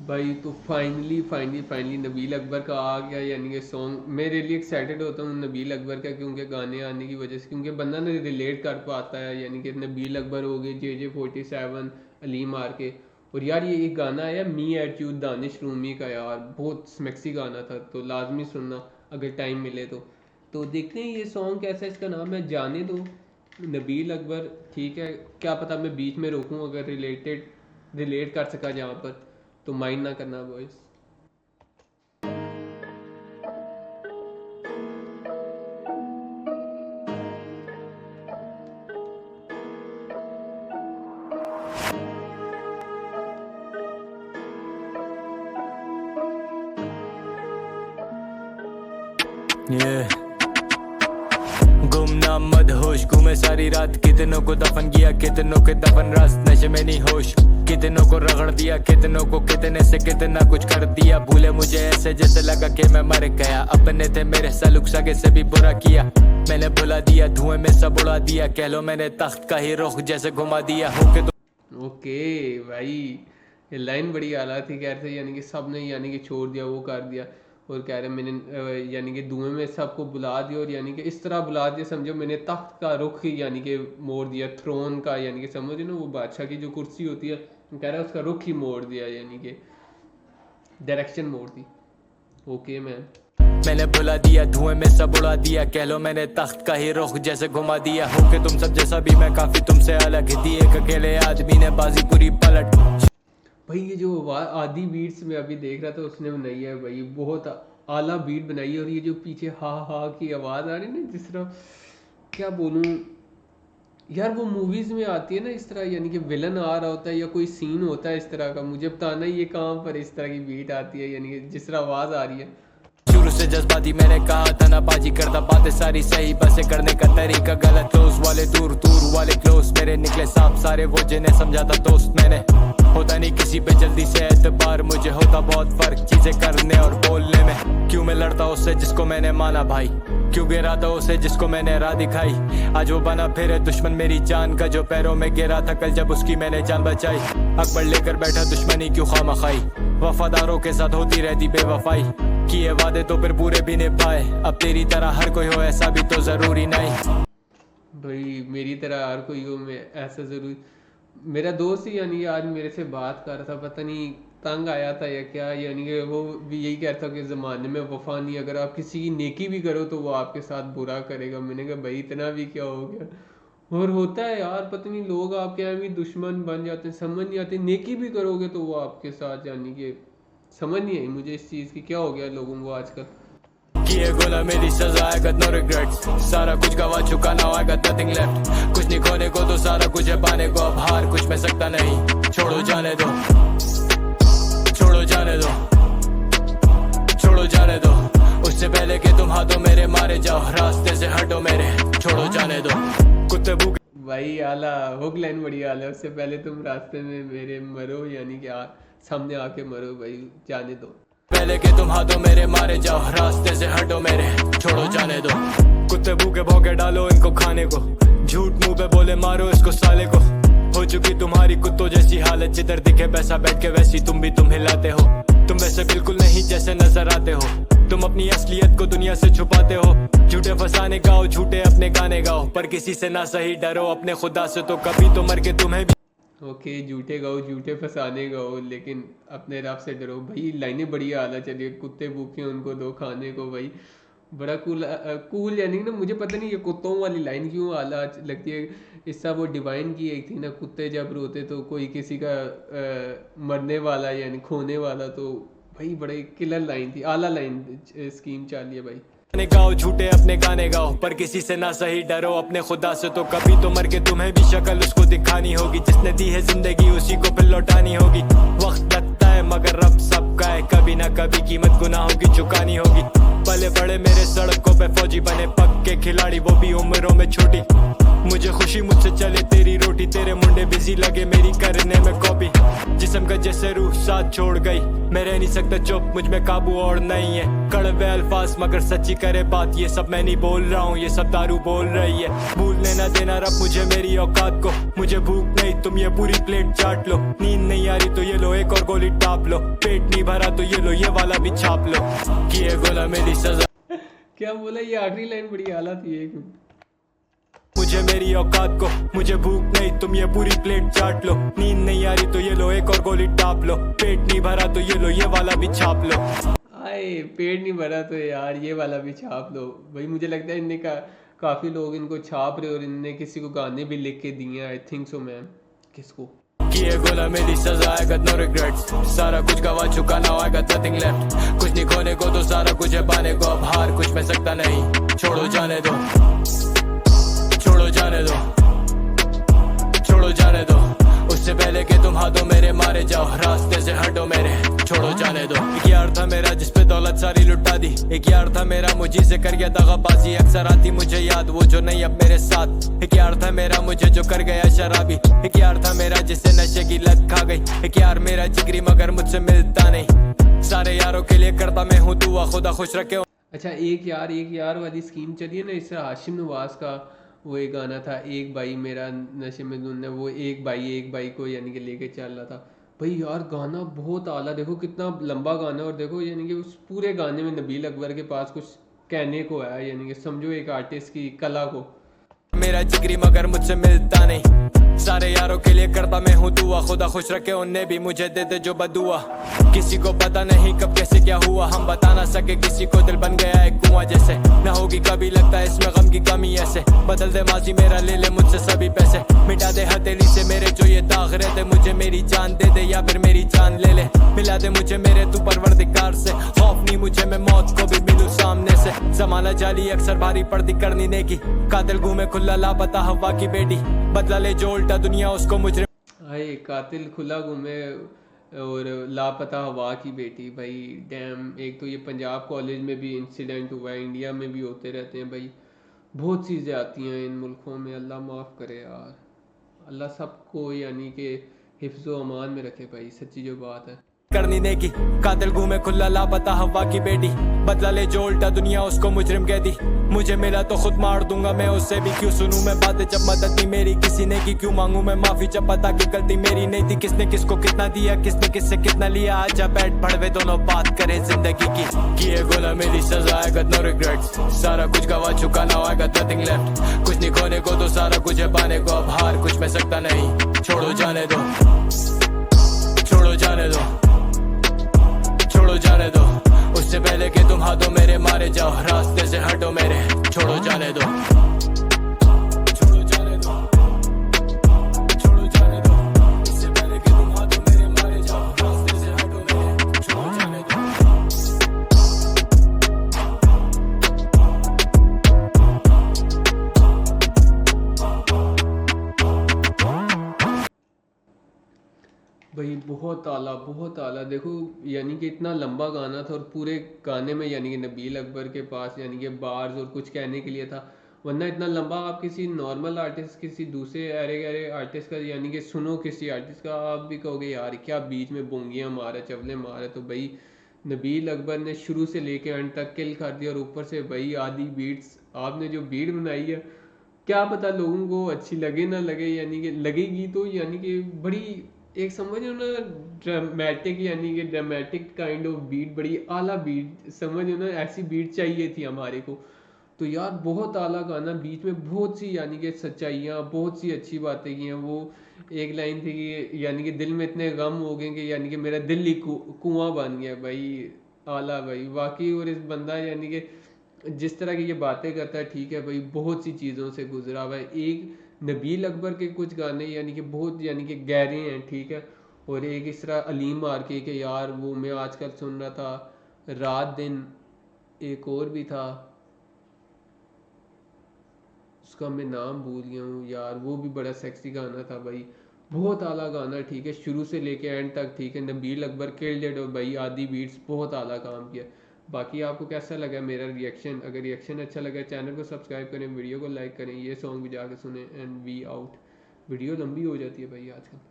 भाई तो फाइनली नबील अकबर का आ गया, यानी कि सॉन्ग मैं रियली एक्साइटेड होता हूँ नबील अकबर का, क्योंकि गाने आने की वजह से, क्योंकि बंदा ना रिलेट कर पाता है, यानी कि नबील अकबर हो गए, JJ47, अलीम आर के। और यार ये एक गाना आया me at you Danish Rumi का, यार बहुत स्मैक्सी गाना था, तो लाजमी सुनना अगर टाइम मिले तो देखते हैं ये सॉन्ग कैसा है, इसका नाम है जाने दो, नबील अकबर। ठीक है, क्या पता मैं बीच में रोकूं, अगर रिलेट कर सका जहाँ पर, तो माइंड ना करना बॉयज। ये गुमनाम मदहोश घूमे सारी रात, कितनों को दफन किया, कितनों के दफन रास, नशे में नहीं होश, कितनों को रगड़ दिया, कितनों को कितने से कितना कुछ कर दिया। भूले मुझे ऐसे जैसे लगा कि मैं मर गया, अपने थे मेरे सलूक सगे से भी बुरा किया, मैंने भुला दिया, धुएं में सब उड़ा दिया, कह लो मैंने तख्त का ही रुख जैसे घुमा दिया होके। तो ओके भाई, ये लाइन बड़ी आला थी, कह रहे थे यानी कि सब ने यानी कि छोड़ दिया, वो कर दिया, और कह रहे मैंने यानी कि धुएं में सबको बुला दिया, और यानी कि इस तरह बुला दिया समझो मैंने तख्त का रुख ही यानी कि मोड़ दिया, थ्रोन का, यानी कि समझो ना वो बादशाह की जो कुर्सी होती है, कह रहा है उसका रुख ही मोड़ दिया, यानी कि डायरेक्शन मोड़ दी। ओके मैन, मैंने भुला दिया, धुएं में सब उड़ा दिया, कह लो मैंने तख्त का ही रुख जैसे घुमा दिया होके। तुम सब जैसा भी मैं काफी तुमसे अलग थी, एक अकेले आदमी ने बाजी पूरी पलट। भाई ये जो आदि बीट्स में अभी देख रहा था उसने बनाई है भाई, बहुत आला बीट बनाई है, और ये जो पीछे हा हा की आवाज़ आ रही है ना, जिस तरह क्या बोलूँ यार, वो मूवीज़ में आती है ना इस तरह, यानी कि विलन आ रहा होता है या कोई सीन होता है इस तरह का, मुझे बताना ये कहाँ पर इस तरह की बीट आती है, यानी कि जिस तरह आवाज़ आ रही है। शुरू से जज्बाती मैंने कहा था ना बाजी करता, बातें सारी सही बसे करने का तरीका गलत, क्लोज वाले दूर, दूर वाले क्लोज, मेरे निकले सांप सारे वो जिन्हें समझा था दोस्त मैंने। होता नहीं किसी पे जल्दी से एतबार, मुझे होता बहुत फर्क चीजें करने और बोलने में। क्यों मैं लड़ता उससे जिसको मैंने माना भाई, क्यों गिरा था उसे जिसको मैंने राह दिखाई, आज वो बना फिर दुश्मन मेरी जान का, जो पैरों में गिरा था कल जब उसकी मैंने जान बचाई। अकबर लेकर बैठा दुश्मनी क्यों खामा खाई, वफादारों के साथ होती रहती बेवफाई, किए वादे तो फिर पूरे भी निभाए, अब तेरी तरह हर कोई हो ऐसा भी तो जरूरी नहीं। भाई मेरी तरह हर कोई हो, मैं ऐसा ज़रूर, मेरा दोस्त ही यानी कि आज मेरे से बात कर रहा था, पता नहीं तंग आया था या क्या, यानी कि वो भी यही कहता कि ज़माने में वफा नहीं, अगर आप किसी की नेकी भी करो तो वो आपके साथ बुरा करेगा। मैंने कहा भाई इतना भी क्या हो गया, और होता है यार, पता नहीं लोग आपके यहाँ भी दुश्मन बन जाते हैं, समझ नहीं आती, नेकी भी करोगे तो वो आपके साथ, यानी कि समझ नहीं आई मुझे इस चीज़ की, क्या हो गया लोगों को आजकल। किए गुना मेरी सजा, I got no regrets, सारा कुछ गवा चुका now I got nothing left, कुछ नहीं खोने को तो सारा कुछ है पाने को, अब हार कुछ मैं सकता नहीं, छोड़ो जाने दो, छोड़ो जाने दो, छोड़ो जाने दो, उससे पहले कि तुम हाथों मेरे मारे जाओ, रास्ते से हटो मेरे, छोड़ो जाने दो। कुत्ते भूखे भाई आला हुक लाइन बड़ी आला है, उससे पहले तुम रास्ते में मेरे मरो, यानी कि सामने आके मरो, भाई जाने दो। पहले कि तुम हाथों मेरे मारे जाओ, रास्ते से हटो मेरे, छोड़ो जाने दो। कुत्ते भूखे भौंके डालो इनको खाने को, झूठ मुंह पे बोले मारो इसको साले को, हो चुकी तुम्हारी कुत्तों जैसी हालत, जिधर दिखे पैसा बैठ के वैसी तुम भी तुम हिलाते हो, तुम वैसे बिल्कुल नहीं जैसे नजर आते हो, तुम अपनी असलियत को दुनिया से छुपाते हो, झूठे फसाने गाओ झूठे अपने गाने गाओ, पर किसी से ना सही डरो अपने खुदा से, तो कभी तो मर के तुम्हें भी। ओके झूठे गाओ झूठे फसाने गाओ, लेकिन अपने रब से डरो। भाई लाइनें बड़ी आला चलिए, कुत्ते भूखे उनको दो खाने को, भाई बड़ा कूल कूल, यानी कि ना मुझे पता नहीं ये कुत्तों वाली लाइन क्यों आला लगती है, इससा वो डिवाइन की एक थी ना, कुत्ते जब रोते तो कोई किसी का मरने वाला यानी खोने वाला, तो भाई बड़े किलर लाइन थी, आला लाइन स्कीम चाली है भाई। गाने गाओ झूठे अपने गाने गाओ, पर किसी से ना सही डरो अपने खुदा से, तो कभी तो मर के तुम्हें भी शक्ल उसको दिखानी होगी, जिसने दी है जिंदगी उसी को फिर लौटानी होगी। वक्त लगता है मगर रब सबका है, कभी ना कभी कीमत गुनाहों की चुकानी होगी। पले बड़े मेरे सड़कों पे फौजी बने पक्के खिलाड़ी, वो भी उम्रों में छोटी, मुझे खुशी मुझसे चले तेरी रोटी, तेरे मुंडे बिजी लगे मेरी करने में कॉपी। जिस्म का जैसे रूह साथ छोड़ गई, मैं रह नहीं सकता चुप, मुझ में काबू और नहीं है। कड़वे अल्फाज मगर सच्ची करे बात, ये सब मैं नहीं बोल रहा हूँ, ये सब दारू बोल रही है। भूलने ना देना रब मुझे मेरी औकात को, मुझे भूख नहीं तुम ये पूरी प्लेट चाट लो। नींद नहीं आ रही तो ये लो एक और गोली टाप लो, पेट नहीं भरा तो ये लो ये वाला भी छाप लो। किए गोला मेरी सजा क्या बोला, ये आखिरी लाइन बड़ी आला थी एक। मुझे मेरी औकात को, मुझे भूख नहीं तुम ये पूरी प्लेट चाट लो। नींद नहीं आ रही तो ये लो एक और गोली टाप लो, पेट नहीं भरा तो ये लो ये वाला भी छाप लो। आए पेट नहीं भरा तो यार ये वाला भी छाप लो। भाई मुझे लगता है इनने काफी लोग इनको छाप रहे और इनने किसी को गाने भी लिख के दिए, आई थिंक सो मैम। किसको किए गोला मेरी सजा, I got no regrets, सारा कुछ गवा चुका now I got nothing left। कुछ नहीं खोने को तो सारा कुछ है पाने को, अब हार कुछ में सकता नहीं, छोड़ो जाने दो, छोड़ो जाने दो, छोड़ो जाने दो। उससे पहले कि तुम हाथों मेरे मारे जाओ, रास्ते से हटो मेरे, छोड़ो जाने दो। एक यार था मेरा जिसपे दौलत सारी लुटा दी, एक यार था मेरा मुझे से कर गया दगाबाजी, अक्सर आती मुझे याद वो जो नहीं अब मेरे साथ। एक यार था मेरा मुझे जो कर गया शराबी, एक यार था मेरा जिससे नशे की लत खा गई, एक यार मेरा जिगरी मगर मुझसे मिलता नहीं। सारे यारों के लिए करता मैं हूँ दुआ, खुदा खुश रखे। अच्छा एक यार वाली स्कीम चलिए ना। इससे हाशिम नवाज का वो एक गाना था, एक भाई मेरा नशे में धुन है, वो एक भाई को यानी कि लेके चल रहा था। भाई यार गाना बहुत आला, देखो कितना लंबा गाना, और देखो यानी कि उस पूरे गाने में नबील अकबर के पास कुछ कहने को है, यानी कि समझो एक आर्टिस्ट की कला को। मेरा जिगरी मगर मुझसे मिलता नहीं, सारे यारों के लिए करता मैं हूँ दुआ, खुदा खुश रखे उन्हें भी मुझे दे दे जो बदुआ। किसी को पता नहीं कब कैसे क्या हुआ, हम बता ना सके किसी को, दिल बन गया एक कुआं जैसे, ना होगी कभी लगता है इसमें गम की कमी ऐसे। बदल दे माजी मेरा, ले ले मुझसे सभी पैसे, मिटा दे हथेली से मेरे जो ये दाग रहते, मुझे मेरी जान दे दे या फिर मेरी जान ले ले, मिला दे मुझे मेरे तू परवरदिगार से। खौफ नहीं मुझे मैं मौत को भी मिलूं सामने से, जमाना जाली अक्सर भारी पड़ती करनी नेकी, कातिल घूमे खुला लापता हवा की बेटी, बदला ले जो उल्टा दुनिया उसको मुजरिम। हाय कातिल खुला घूमे और लापता हवा की बेटी। भाई डैम, एक तो ये पंजाब कॉलेज में भी इंसिडेंट हुआ है, इंडिया में भी होते रहते हैं भाई, बहुत चीज़ें आती हैं इन मुल्कों में। अल्लाह माफ़ करे यार, अल्लाह सबको यानी कि हिफ्ज़ व अमान में रखे भाई, सच्ची जो बात है। करनी नेकी, कातिल घूमे खुला लापता हवा की बेटी, बदला ले जो उल्टा दुनिया उसको मुजरिम कहती, मुझे मिला तो खुद मार दूंगा मैं उससे भी, क्यों सुनूं मैं बातें जब मदद नहीं मेरी किसी ने की, क्यों मांगू मैं माफी जब पता कि गलती मेरी नहीं थी। किसने किसको कितना दिया, किसने किससे कितना लिया, आजा बैठ भड़वे दोनों बात करें जिंदगी की। किए गोला मेरी सजा, I got no regrets, सारा कुछ गवा चुका now I got nothing left। कुछ नहीं खोने को तो सारा कुछ है पाने को, अब हार कुछ में सकता नहीं, छोड़ो जाने दो, छोड़ो जाने दो, छोड़ो जाने दो। उससे पहले कि तुम हाथों मेरे मारे जाओ, रास्ते से हटो मेरे, छोड़ो जाने दो, छोड़ो जाने दो, छोड़ो जाने दो। उससे पहले कि तुम हाथों मेरे मारे जाओ, रास्ते से हटो मेरे, छोड़ो जाने दो। भाई बहुत आला देखो, यानी कि इतना लंबा गाना था और पूरे गाने में यानी कि नबील अकबर के पास यानी कि बार्स और कुछ कहने के लिए था, वरना इतना लंबा आप किसी नॉर्मल आर्टिस्ट, किसी दूसरे अरे अरे आर्टिस्ट का यानी कि सुनो, किसी आर्टिस्ट का आप भी कहोगे यार क्या बीच में बोंगियाँ मारे चवले मारे। तो भाई नबील अकबर ने शुरू से लेके एंड तक किल कर दिया, और ऊपर से भाई आधी बीट्स आपने जो बीट बनाई है, क्या पता लोगों को अच्छी लगे ना लगे, यानी कि लगेगी तो यानी कि बड़ी एक समझो ना ड्रामेटिक, यानी कि ड्रामेटिक काइंड ऑफ बीट, बड़ी आला बीट समझो ना, ऐसी बीट चाहिए थी हमारे को। तो यार बहुत आला गाना, बीच में बहुत सी यानी कि सच्चाइयाँ, बहुत सी अच्छी बातें की हैं। वो एक लाइन थी कि यानी कि दिल में इतने गम हो गए कि यानी कि मेरा दिल ही कुआं बन गया। भाई आला भाई वाकई, और इस बंदा यानी कि जिस तरह की ये बातें करता है, ठीक है भाई बहुत सी चीज़ों से गुजरा हुआ है। एक नबील अकबर के कुछ गाने यानी कि बहुत यानी कि गहरे हैं, ठीक है, और एक इस तरह अलीम मार के यार वो मैं आजकल सुन रहा था रात दिन, एक और भी था उसका मैं नाम भूल गया हूँ यार, वो भी बड़ा सेक्सी गाना था भाई, बहुत आला गाना, ठीक है, शुरू से लेके एंड तक, ठीक है। नबील अकबर किल्ड इट, और भाई आदि बीट्स बहुत आला काम किया। बाकी आपको कैसा लगा मेरा रिएक्शन? अगर रिएक्शन अच्छा लगा चैनल को सब्सक्राइब करें, वीडियो को लाइक करें, ये सॉन्ग भी जाके सुने, एंड वी आउट। वीडियो लंबी हो जाती है भाई आजकल।